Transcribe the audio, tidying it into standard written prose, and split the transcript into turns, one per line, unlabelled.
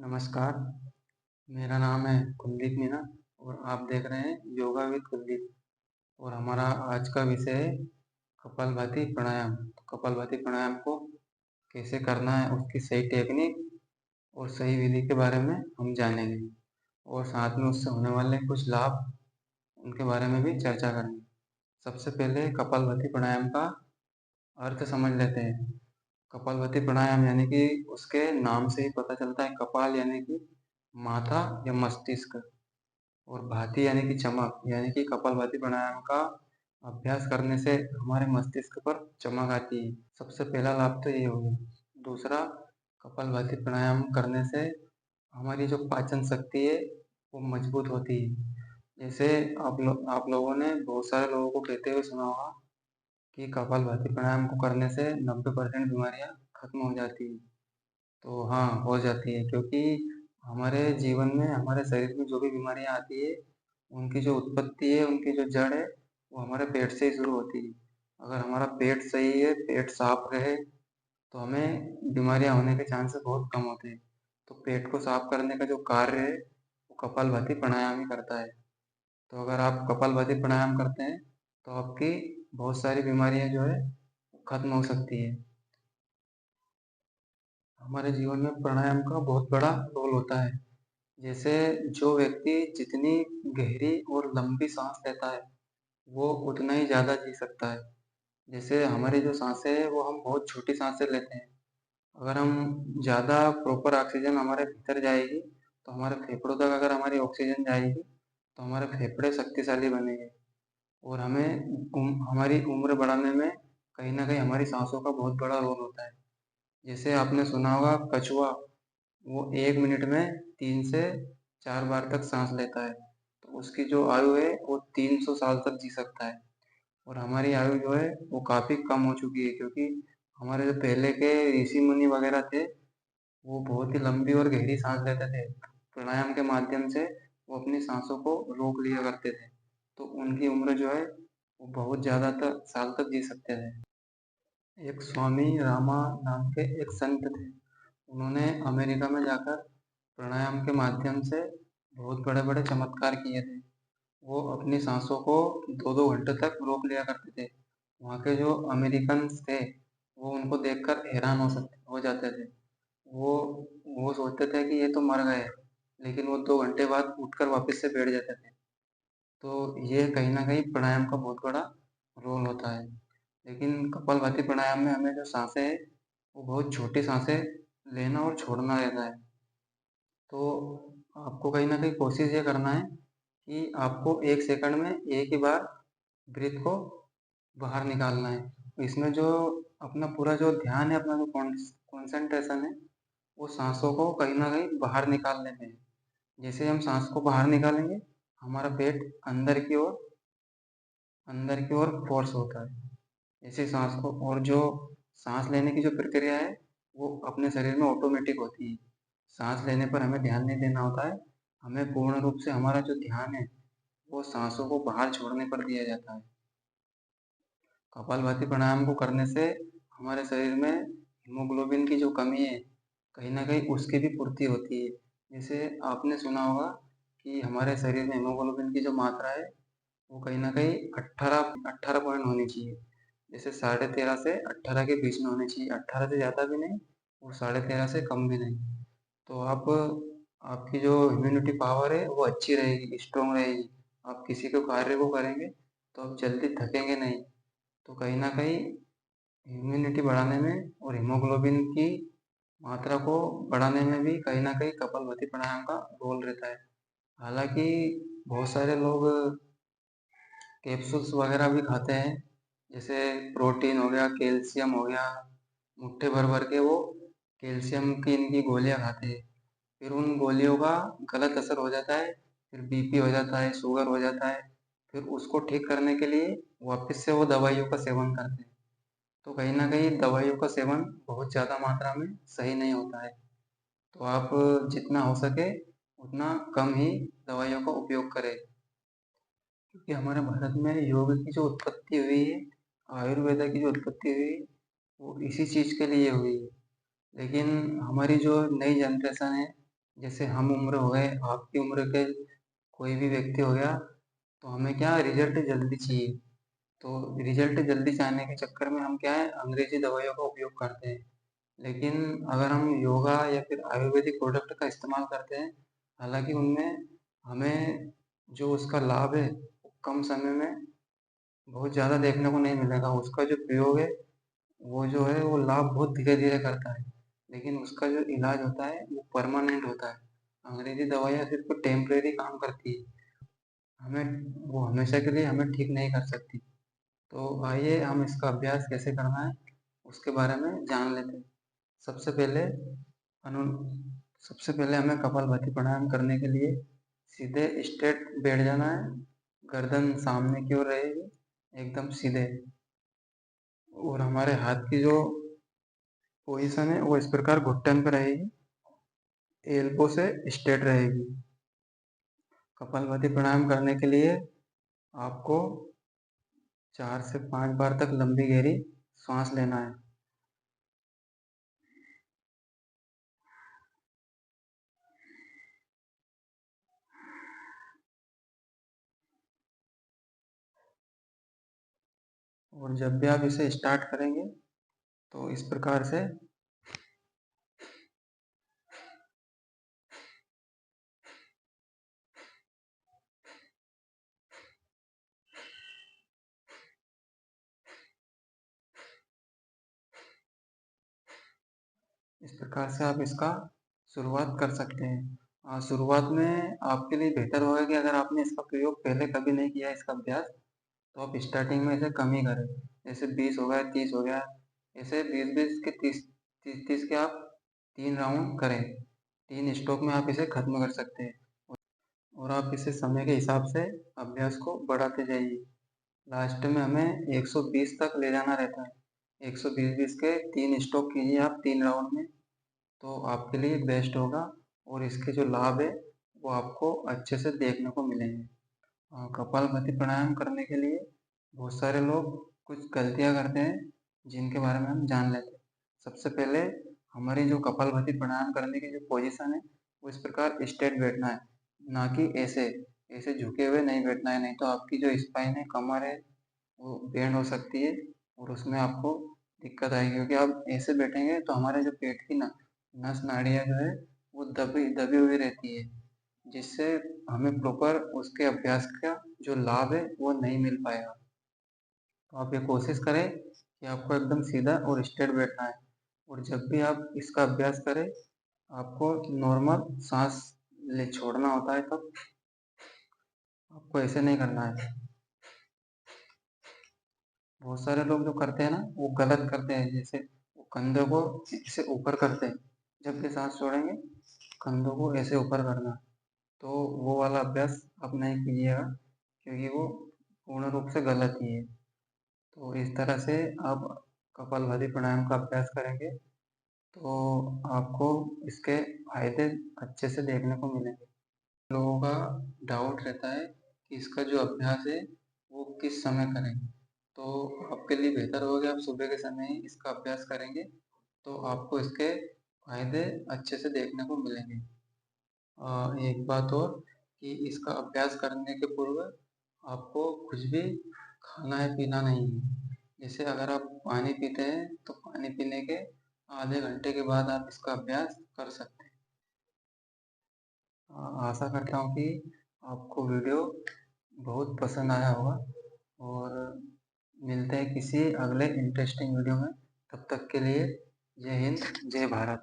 नमस्कार, मेरा नाम है कुलदीप मीना और आप देख रहे हैं योगा विद कुलदीप। और हमारा आज का विषय है कपालभाति प्राणायाम। तो कपालभाति प्राणायाम को कैसे करना है, उसकी सही टेक्निक और सही विधि के बारे में हम जानेंगे और साथ में उससे होने वाले कुछ लाभ, उनके बारे में भी चर्चा करेंगे। सबसे पहले कपालभाति प्राणायाम का अर्थ समझ लेते हैं। कपालभाति प्राणायाम यानी कि उसके नाम से ही पता चलता है। कपाल यानी कि माथा या मस्तिष्क, और भाति यानी कि चमक, यानी कि कपालभाति प्राणायाम का अभ्यास करने से हमारे मस्तिष्क पर चमक आती है। सबसे पहला लाभ तो ये हो गया। दूसरा, कपालभाति प्राणायाम करने से हमारी जो पाचन शक्ति है वो मजबूत होती है। जैसे आप लोगों ने बहुत सारे लोगों को कहते हुए सुना होगा कि कपालभाति प्राणायाम को करने से 90% बीमारियां खत्म हो जाती है। तो हाँ, हो जाती है, क्योंकि हमारे जीवन में, हमारे शरीर में जो भी बीमारियां आती है, उनकी जो उत्पत्ति है, उनकी जो जड़ है, वो हमारे पेट से ही शुरू होती है। अगर हमारा पेट सही है, पेट साफ रहे, तो हमें बीमारियां होने के चांसेस बहुत कम होते हैं। तो पेट को साफ करने का जो कार्य है वो कपालभाति प्राणायाम ही करता है। तो अगर आप कपालभाति प्राणायाम करते हैं तो आपकी बहुत सारी बीमारियां जो है खत्म हो सकती है। हमारे जीवन में प्राणायाम का बहुत बड़ा रोल होता है। जैसे जो व्यक्ति जितनी गहरी और लंबी सांस लेता है वो उतना ही ज़्यादा जी सकता है। जैसे हमारी जो सांसें हैं वो हम बहुत छोटी सांसें लेते हैं। अगर हम ज़्यादा प्रॉपर ऑक्सीजन हमारे भीतर जाएगी, तो हमारे फेफड़ों तक अगर हमारी ऑक्सीजन जाएगी तो हमारे फेफड़े शक्तिशाली बनेंगे। और हमारी उम्र बढ़ाने में कहीं ना कहीं हमारी सांसों का बहुत बड़ा रोल होता है। जैसे आपने सुना होगा कछुआ, वो 1 मिनट में 3 से 4 बार तक सांस लेता है। तो उसकी जो आयु है वो 300 साल तक जी सकता है। और हमारी आयु जो है वो काफ़ी कम हो चुकी है, क्योंकि हमारे जो पहले के ऋषि मुनि वगैरह थे वो बहुत ही लंबी और गहरी सांस लेते थे। प्राणायाम के माध्यम से वो अपनी सांसों को रोक लिया करते थे। तो उनकी उम्र जो है वो बहुत ज़्यादा तक साल तक जी सकते थे। एक स्वामी रामा नाम के एक संत थे। उन्होंने अमेरिका में जाकर प्राणायाम के माध्यम से बहुत बड़े बड़े चमत्कार किए थे। वो अपनी सांसों को 2-2 घंटे तक रोक लिया करते थे। वहाँ के जो अमेरिकन्स थे वो उनको देखकर हैरान हो जाते थे। वो वो सोचते थे कि ये तो मर गए, लेकिन वो 2 घंटे बाद उठकर वापस से बैठ जाते थे। तो ये कहीं न कहीं प्राणायाम का बहुत बड़ा रोल होता है। लेकिन कपालभाति प्राणायाम में हमें जो साँसें हैं, वो बहुत छोटी साँसें लेना और छोड़ना रहता है। तो आपको कहीं न कहीं कोशिश ये करना है कि आपको 1 सेकंड में एक ही बार ब्रीथ को बाहर निकालना है। इसमें जो अपना पूरा जो ध्यान है, अपना जो कॉन्सन्ट्रेशन है, वो साँसों को कहीं न कहीं बाहर निकालने में है। जैसे हम साँस को बाहर निकालेंगे, हमारा पेट अंदर की ओर फ़ोर्स होता है। ऐसे साँस को, और जो साँस लेने की जो प्रक्रिया है, वो अपने शरीर में ऑटोमेटिक होती है। साँस लेने पर हमें ध्यान नहीं देना होता है। हमें पूर्ण रूप से हमारा जो ध्यान है, वो साँसों को बाहर छोड़ने पर दिया जाता है। कपालभाति प्राणायाम को करने से हमारे शरीर में हीमोग्लोबिन की जो कमी है, कहीं न कहीं उसकी भी पूर्ति होती है। जैसे आपने सुना होगा कि हमारे शरीर में हीमोग्लोबिन की जो मात्रा है, वो कहीं न कहीं 18 पॉइंट होनी चाहिए। जैसे 13.5 से 18 के बीच में होनी चाहिए। 18 से ज़्यादा भी नहीं और 13.5 से कम भी नहीं। तो आपकी जो इम्यूनिटी पावर है वो अच्छी रहेगी, स्ट्रॉन्ग रहेगी। आप किसी को कार्य को करेंगे तो आप जल्दी थकेंगे नहीं। तो कहीं न कहीं इम्यूनिटी बढ़ाने में और हीमोग्लोबिन की मात्रा को बढ़ाने में भी कहीं न कहीं कपालभाति प्राणायाम का रोल रहता है। हालाँकि बहुत सारे लोग कैप्सूल्स वगैरह भी खाते हैं। जैसे प्रोटीन हो गया, कैल्शियम हो गया, मुट्ठी भर-भर के वो कैल्शियम की इनकी गोलियाँ खाते हैं। फिर उन गोलियों का गलत असर हो जाता है, फिर बीपी हो जाता है, शुगर हो जाता है। फिर उसको ठीक करने के लिए वापस से वो दवाइयों का सेवन करते हैं। तो कहीं न कहीं दवाइयों का सेवन बहुत ज़्यादा मात्रा में सही नहीं होता है। तो आप जितना हो सके उतना कम ही दवाइयों का उपयोग करें। क्योंकि हमारे भारत में योग की जो उत्पत्ति हुई है, आयुर्वेदा की जो उत्पत्ति हुई है, वो इसी चीज़ के लिए हुई है। लेकिन हमारी जो नई जनरेशन है, जैसे हम उम्र हो गए, आपकी उम्र के कोई भी व्यक्ति हो गया, तो हमें क्या रिजल्ट जल्दी चाहिए। तो रिजल्ट जल्दी चाहने के चक्कर में हम क्या है अंग्रेजी दवाइयों का उपयोग करते हैं। लेकिन अगर हम योगा या फिर आयुर्वेदिक प्रोडक्ट का इस्तेमाल करते हैं, हालांकि उनमें हमें जो उसका लाभ है वो कम समय में बहुत ज़्यादा देखने को नहीं मिलेगा। उसका जो प्रयोग है वो जो है वो लाभ बहुत धीरे धीरे करता है, लेकिन उसका जो इलाज होता है वो परमानेंट होता है। अंग्रेजी दवाइयाँ सिर्फ टेम्परेरी काम करती है, हमें वो हमेशा के लिए हमें ठीक नहीं कर सकती। तो आइए हम इसका अभ्यास कैसे करना है उसके बारे में जान लेते हैं। सबसे पहले अनु सबसे पहले हमें कपालभाति प्राणायाम करने के लिए सीधे स्ट्रेट बैठ जाना है। गर्दन सामने की ओर रहेगी, एकदम सीधे। और हमारे हाथ की जो पोजीशन है वो इस प्रकार घुटन पे रहेगी, एल्बो से स्ट्रेट रहेगी। कपालभाति प्राणायाम करने के लिए आपको 4 से 5 बार तक लंबी गहरी सांस लेना है। और जब भी आप इसे स्टार्ट करेंगे तो इस प्रकार से आप इसका शुरुआत कर सकते हैं। शुरुआत में आपके लिए बेहतर होगा कि अगर आपने इसका प्रयोग पहले कभी नहीं किया इसका अभ्यास, तो आप स्टार्टिंग में इसे कम ही करें। जैसे 20 हो गया, 30 हो गया, ऐसे 20-20 के 30-30 के आप 3 राउंड करें। 3 स्ट्रोक में आप इसे खत्म कर सकते हैं। और आप इसे समय के हिसाब से अभ्यास को बढ़ाते जाइए। लास्ट में हमें 120 तक ले जाना रहता है। 120-20 के 3 स्ट्रोक कीजिए आप 3 राउंड में, तो आपके लिए बेस्ट होगा और इसके जो लाभ है वो आपको अच्छे से देखने को मिलेंगे। कपालभाति प्राणायाम करने के लिए बहुत सारे लोग कुछ गलतियाँ करते हैं जिनके बारे में हम जान लेते हैं। सबसे पहले हमारी जो कपालभाति प्राणायाम करने की जो पोजीशन है वो इस प्रकार स्ट्रेट बैठना है, ना कि ऐसे ऐसे झुके हुए नहीं बैठना है। नहीं तो आपकी जो स्पाइन है, कमर है, वो बेंड हो सकती है और उसमें आपको दिक्कत आएगी। क्योंकि आप ऐसे बैठेंगे तो हमारे जो पेट की नस नाड़ियाँ जो है वो दबी दबी हुई रहती है, जिससे हमें प्रॉपर उसके अभ्यास का जो लाभ है वो नहीं मिल पाएगा। तो आप ये कोशिश करें कि आपको एकदम सीधा और स्ट्रेट बैठना है। और जब भी आप इसका अभ्यास करें, आपको नॉर्मल सांस ले छोड़ना होता है, तब आपको ऐसे नहीं करना है। बहुत सारे लोग जो करते हैं ना वो गलत करते हैं। जैसे वो कंधों को ऐसे ऊपर करते हैं, जब भी सांस छोड़ेंगे कंधों को ऐसे ऊपर करना। तो वो वाला अभ्यास आप नहीं कीजिएगा, क्योंकि वो पूर्ण रूप से गलत ही है। तो इस तरह से आप कपालभाति प्राणायाम का अभ्यास करेंगे तो आपको इसके फायदे अच्छे से देखने को मिलेंगे। लोगों का डाउट रहता है कि इसका जो अभ्यास है वो किस समय करें। तो आपके लिए बेहतर होगा कि आप सुबह के समय ही इसका अभ्यास करेंगे, तो आपको इसके फायदे अच्छे से देखने को मिलेंगे। एक बात और कि इसका अभ्यास करने के पूर्व आपको कुछ भी खाना है पीना नहीं है। जैसे अगर आप पानी पीते हैं तो पानी पीने के आधे घंटे के बाद आप इसका अभ्यास कर सकते हैं। आशा करता हूँ कि आपको वीडियो बहुत पसंद आया होगा और मिलते हैं किसी अगले इंटरेस्टिंग वीडियो में। तब तक के लिए जय हिंद, जय भारत।